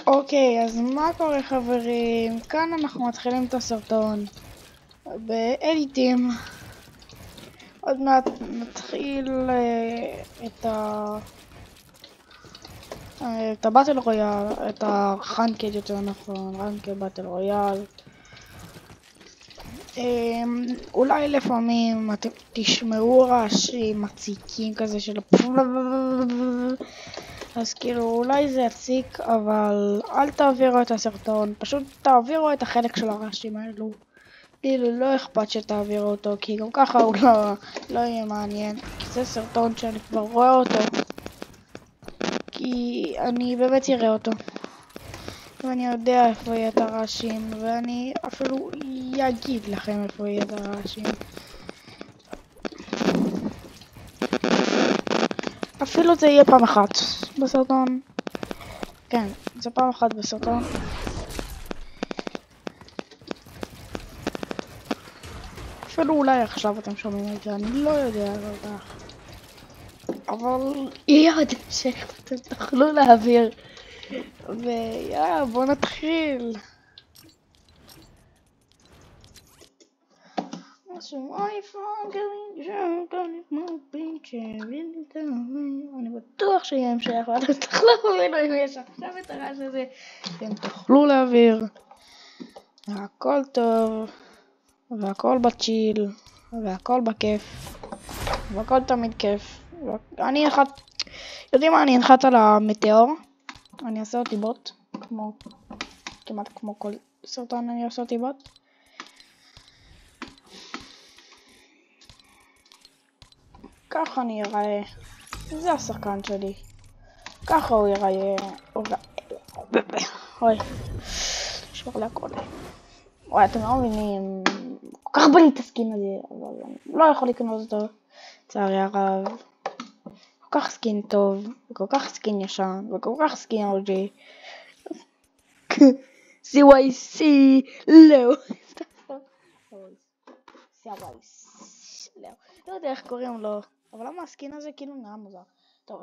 אוקיי, אז מה קורה חברים? כאן אנחנו מתחילים את הסרטון באדיטים. עוד מעט נתחיל את הבטל רויאל, את הרנקד יותר נכון, רנקד בטל רויאל. אולי לפעמים אתם תשמעו רעשים מציקים כזה של אז כאילו אולי זה יציק, אבל אל תעבירו את הסרטון, פשוט תעבירו את החלק של הרעשים האלו. כאילו לא אכפת שתעבירו אותו, כי גם ככה הוא לא יהיה מעניין, כי זה סרטון שאני כבר רואה אותו, כי אני באמת אראה אותו ואני יודע איפה יהיה את הרעשים, ואני אפילו אגיד לכם איפה יהיה את הרעשים. אפילו זה יהיה פעם אחת בסרטון. כן, זה פעם אחת בסרטון. אפילו אולי עכשיו אתם שומעים את זה, אני לא יודע אבל יהיה עוד המשך, אתם תוכלו להעביר. ויאללה, בואו נתחיל. אני בטוח שיהיה המשך, ואתם תוכלו להבין אם יש עכשיו את הרעש הזה, אתם תוכלו להעביר. והכל טוב, והכל בצ'יל, והכל בכיף, והכל תמיד כיף. אני יודעים מה, אני אנחת על המטאור, אני אעשה אותי בוט, כמעט כמו כל סרטון אני אעשה אותי בוט. ככה אני אראה, זה השחקן שלי, ככה הוא יראה. אוי, נשמר להכל. וואי, אתם לא מבינים, כל כך בא לי את הסקין הזה, אבל אני לא יכול לקנות אותו, לצערי הרב. כל כך סקין טוב, וכל כך סקין ישן, וכל כך סקין OG. CYC, לא. לא יודע איך קוראים לו, אבל למה הסקין הזה כאילו נראה מוזר. טוב,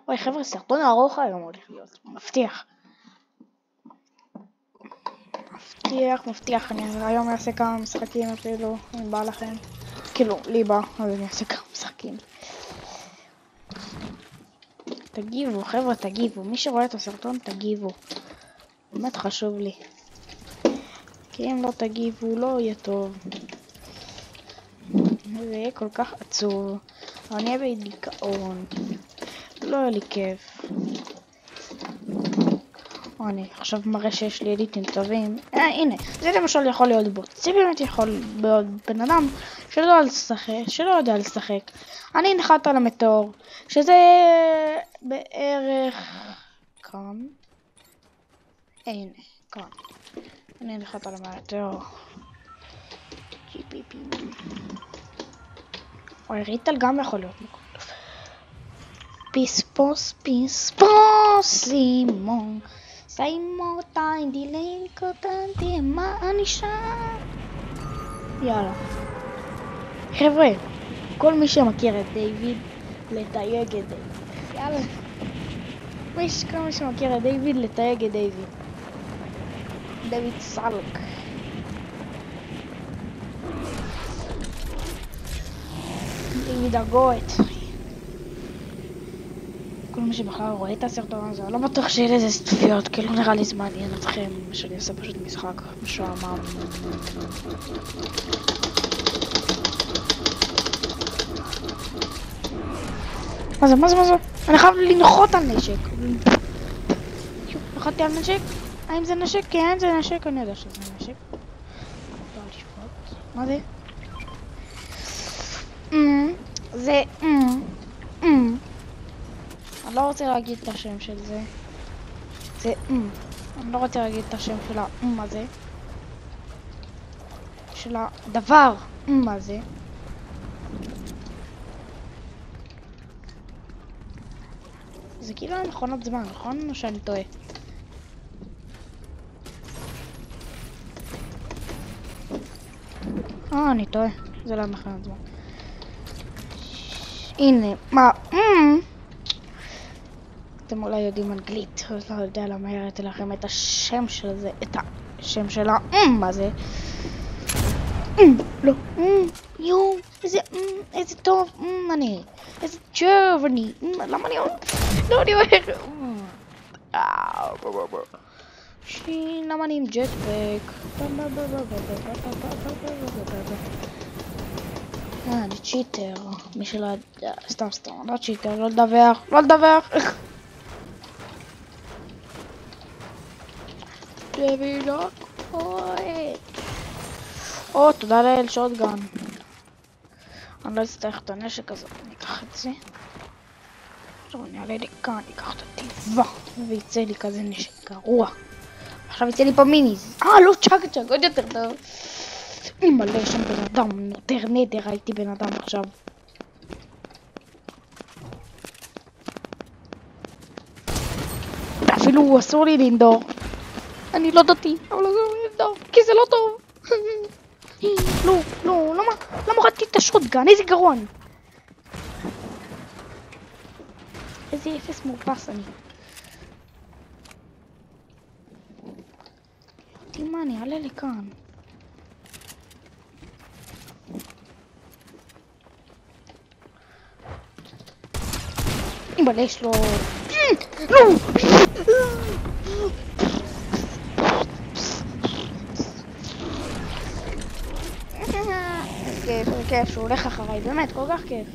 וואי חבר'ה, סרטון ארוך היום הולך להיות, מבטיח, אני היום אעשה כמה משחקים אפילו, אם בא לכם, כאילו לי בא, אז אני אעשה כמה משחקים. תגיבו חבר'ה, תגיבו, מי שרואה את הסרטון תגיבו, באמת חשוב לי, כי אם לא תגיבו לא יהיה טוב, זה יהיה כל כך עצוב, אני אהיה בדיכאון, לא יהיה לי כיף. אני עכשיו מראה שיש לי אדיטים טובים. הנה, זה למשל יכול להיות בוט. זה באמת יכול להיות בן אדם שלא יודע לשחק. אני נחת על המטאור, שזה בערך כאן. הנה, כאן. אני נחת על המטאור. אוי, ריטל גם יכול להיות מקום. פיספוס, סימון. סיימו טיים דילי קוטנטי מה אני שם. יאללה חבר'ה, כל מי שמכיר את דיוויד לתייג את דיוויד. יאללה, כל מי שמכיר את דיוויד לתייג את דיוויד. דיוויד סלק. דיוויד הגואת. כל מי שבכלל רואה את הסרטון הזה, לא בטוח שיהיה לזה צפיות, כי לא נראה לי זמן מעניין אתכם, שאני אעשה פשוט משחק משועמם. מה זה? אני חייב לנחות על נשק. נחתתי על נשק? האם זה נשק? כן, זה נשק, אני יודע שזה נשק. מה זה? זה אני לא רוצה להגיד את השם של זה. אני לא רוצה להגיד את השם של הזה. של הדבר הזה. זה כאילו מכונת זמן, נכון? או שאני טועה? אני טועה. זה לא מכונת זמן. הנה, מה? אתם אולי יודעים אנגלית, אז לא יודע למה הראיתי לכם את השם של זה, את השם של מה זה? לא, יואו, איזה טוב, אני, איזה טוב אני, למה אני לא, אני אומר, למה אני עם ג'טפק? אני צ'יטר, מי שלא יודע, סתם, לא צ'יטר, לא לדווח. דבילות כואט. או, תודה לאל שוטגן. אני לא אצטרך את הנשק הזה, אני אקח את זה. עכשיו אני אעלה לי כאן, אני אקח את הטבע, ויצא לי כזה נשק גרוע. עכשיו יצא לי פה מיניז. לא צ'אק, עוד יותר טוב. מלא שם בן אדם, נדר, ראיתי בן אדם עכשיו. אפילו אסור לי לנדור. אני לא דתי, אבל אסור לי לנדור, כי זה לא טוב. לא, למה ראיתי את השוטגן? איזה גרון. איזה אפס מורפס אני. מה, אני אעלה לכאן. אבל יש לו... לא! כיף שהוא הולך אחריי, באמת, כל כך כיף.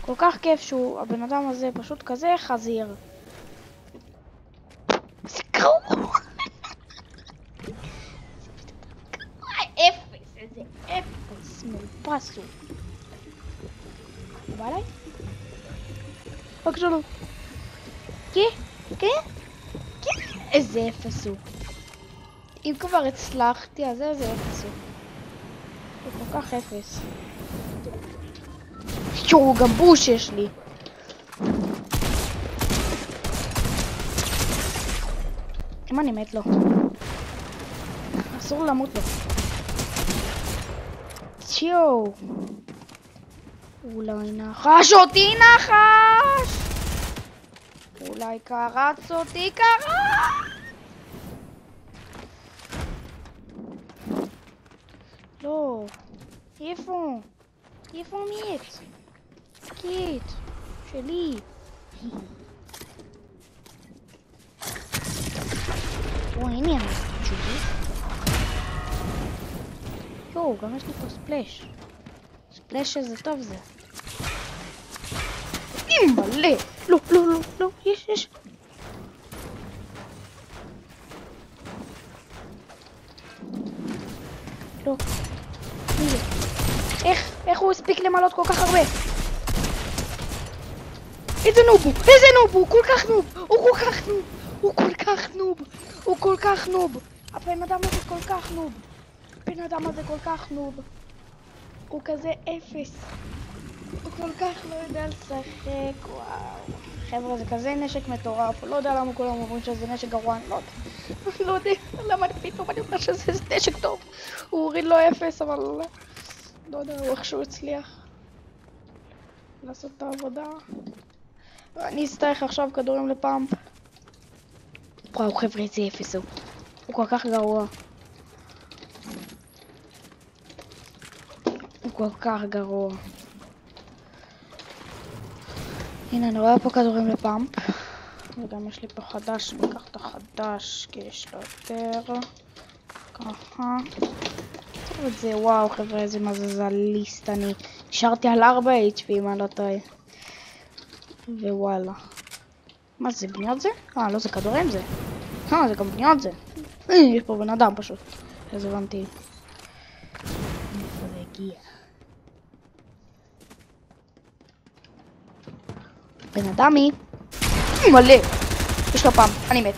כל כך כיף שהוא, הבן אדם הזה פשוט כזה חזיר. זה גרוע! אפס, איזה אפס מלפס הוא. הוא בא עליי? רק שלום. כן? איזה אפס הוא. אם כבר הצלחתי, אז איזה אפס הוא. הוא כל כך אפס. יואו, גם בוש יש לי. אם אני מת לו. אסור למות לו. יואו. אולי נחש אותי נחש! אולי קרץ אותי קרץ! לא. איפה? איפה מת? קיט. שלי. וואי, הנה אני שלי. יואו, גם יש לי פה ספלש. ספלש שזה טוב זה. מלא. לא, יש. לא. מי זה? איך הוא הספיק למלות כל כך הרבה? איזה נוב הוא, הוא כל כך נוב. הבן אדם הזה כל כך נוב. הוא כזה אפס. הוא כל כך לא יודע לשחק, וואו. חבר'ה, זה כזה נשק מטורף, לא יודע למה כולם אומרים שזה נשק גרוע, לא יודע למה פתאום אני אומר שזה נשק טוב. הוא הוריד לו אפס, אבל לא יודע, הוא איכשהו הצליח לעשות את העבודה. אני אצטרך עכשיו כדורים לפאמפ. וואו, חבר'ה, איזה אפס הוא. הוא כל כך גרוע. הנה, אני רואה פה כדורים לפאמפ. וגם יש לי פה חדש, ניקח את החדש, כי יש לו יותר. ככה. את זה, וואו, חבר'ה, איזה מזליסט אני. נשארתי על 4 HP, אם אני לא טועה. ווואלה. מה זה, בניות זה? לא, זה כדורים זה. זה גם בניות זה. יש פה בן אדם פשוט. אז הבנתי. איפה זה הגיע? בן אדמי. מלא. יש לו פעם, אני מת.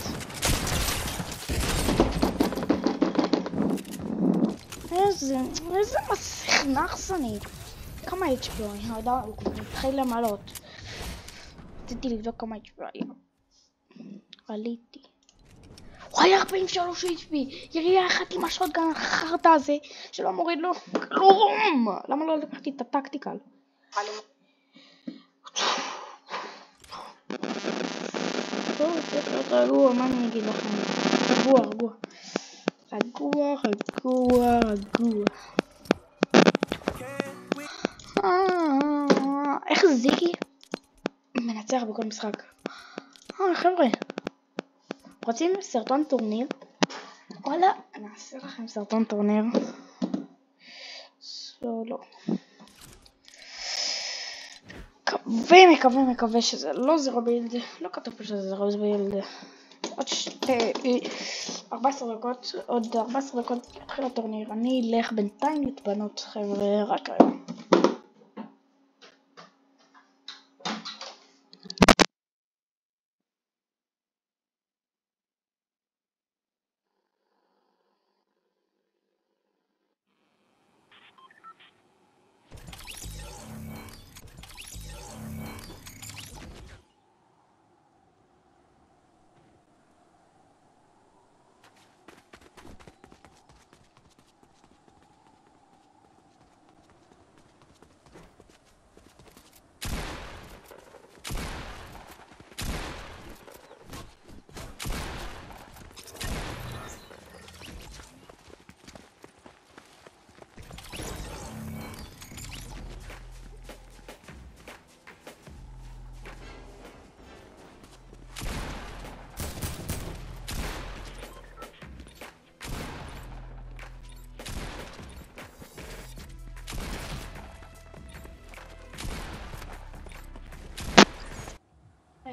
איזה מסך נחסני. כמה HP היה? הוא התחיל למלות. רציתי לבדוק כמה HP היה. עליתי. וואי 43 HP, ירייה אחת עם השוטגן החרטא הזה, שלא מוריד לו כלום. למה לא לקחתי את הטקטיקל? טוב, צריך להיות רגוע, מה אני אגיד לכם? רגוע. איך זיקי מנצח בכל משחק? חבר'ה, רוצים סרטון טורניר? וואלה, נעשה לכם סרטון טורניר. סולו. מקווה שזה לא זירו בילד. לא כתוב פה שזה זירו בילד. עוד 14 דקות, יתחיל הטורניר. אני אלך בינתיים להתפנות, חבר'ה, רק היום.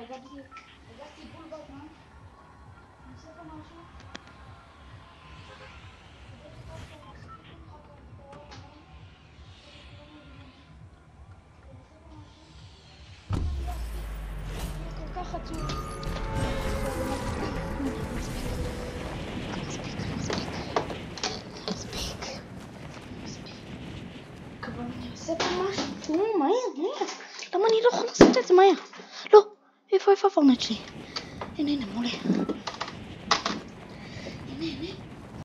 הגעתי בול בזמן. אני עושה פה משהו. כל כך עצוב. מספיק. כבר אני עושה פה משהו. מהר. למה אני לא יכולה לעשות את זה מהר? לא. איפה הפורנט שלי? הנה, מולה. הנה.